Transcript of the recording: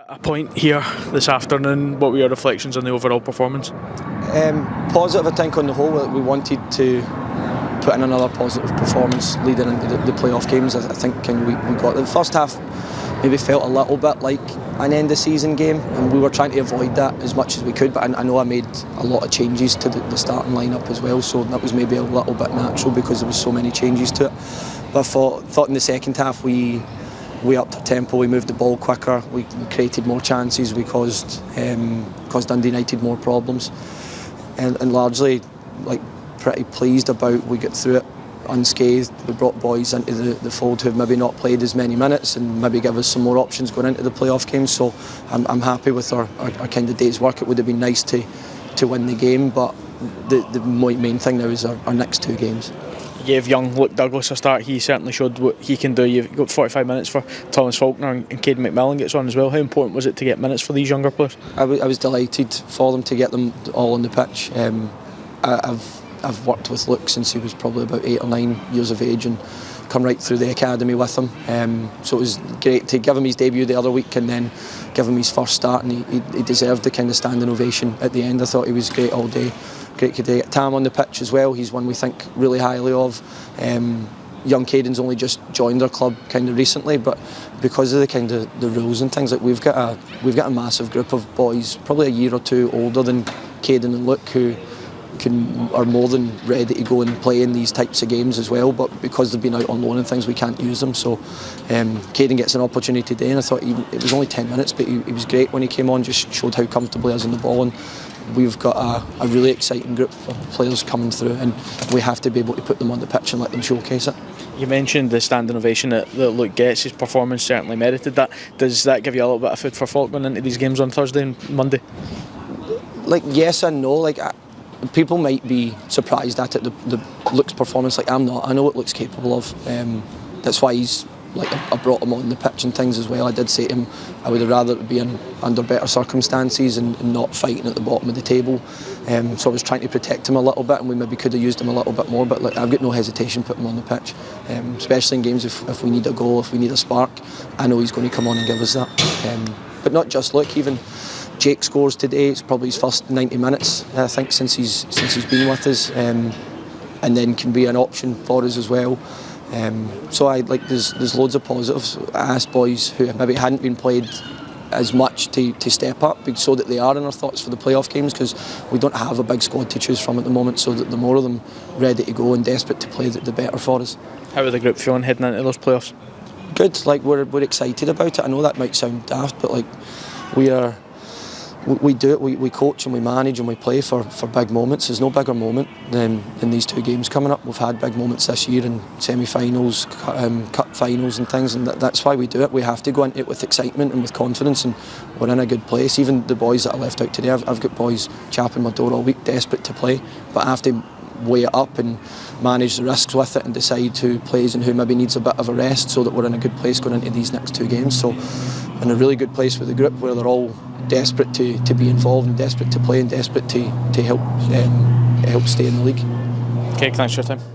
A point here this afternoon. What were your reflections on the overall performance? Positive, I think, on the whole. We wanted to put in another positive performance leading into the playoff games. I think we got the first half maybe felt a little bit like an end of season game, and we were trying to avoid that as much as we could, but I know I made a lot of changes to the starting lineup as well, so that was maybe a little bit natural because there was so many changes to it. But I thought in the second half we upped our tempo, we moved the ball quicker, we created more chances, we caused Dundee United more problems, and largely pretty pleased about we get through it unscathed. We brought boys into the fold who have maybe not played as many minutes and maybe give us some more options going into the playoff games, so I'm happy with our kind of day's work. It would have been nice to win the game, but the main thing now is our next two games. You gave young Luke Douglas a start. He certainly showed what he can do. You've got 45 minutes for Thomas Faulkner, and Caden McMillan gets on as well. How important was it to get minutes for these younger players? I was delighted for them to get them all on the pitch. I've worked with Luke since he was probably about 8 or 9 years of age and come right through the academy with him. So it was great to give him his debut the other week and then give him his first start, and he deserved the kind of standing ovation at the end. I thought he was great all day. Great to get Tam on the pitch as well. He's one we think really highly of. Young Caden's only just joined our club kind of recently, but because of the kind of the rules and things, we've got a massive group of boys, probably a year or two older than Caden and Luke, who are more than ready to go and play in these types of games as well, but because they've been out on loan and things, we can't use them. So Caden gets an opportunity today, and I thought it was only 10 minutes, but he was great when he came on, just showed how comfortable he is in the ball, and we've got a really exciting group of players coming through, and we have to be able to put them on the pitch and let them showcase it. You mentioned the standing ovation that Luke gets. His performance certainly merited that. Does that give you a little bit of food for thought going into these games on Thursday and Monday? Yes and no. People might be surprised at it, the Luke's performance. I'm not. I know what Luke's capable of. That's why I brought him on the pitch and things as well. I did say to him I would have rather be under better circumstances and not fighting at the bottom of the table. So I was trying to protect him a little bit, and we maybe could have used him a little bit more, but I've got no hesitation putting him on the pitch, especially in games if we need a goal, if we need a spark. I know he's going to come on and give us that. But not just Luke, even Jake scores today. It's probably his first 90 minutes, I think, since he's been with us, and then can be an option for us as well. So there's loads of positives. I asked boys who maybe hadn't been played as much to step up, so that they are in our thoughts for the playoff games, because we don't have a big squad to choose from at the moment, so that the more of them ready to go and desperate to play, the better for us. How are the group feeling heading into those playoffs? Good. We're excited about it. I know that might sound daft, but we do it, we coach and we manage and we play for big moments. There's no bigger moment than these two games coming up. We've had big moments this year in semi-finals, cup finals and things, and that's why we do it. We have to go into it with excitement and with confidence, and we're in a good place. Even the boys that I left out today, I've got boys chapping my door all week, desperate to play, but I have to weigh it up and manage the risks with it and decide who plays and who maybe needs a bit of a rest, so that we're in a good place going into these next two games. So in a really good place with the group, where they're all desperate to be involved and desperate to play and desperate to help stay in the league. Okay, thanks for your time.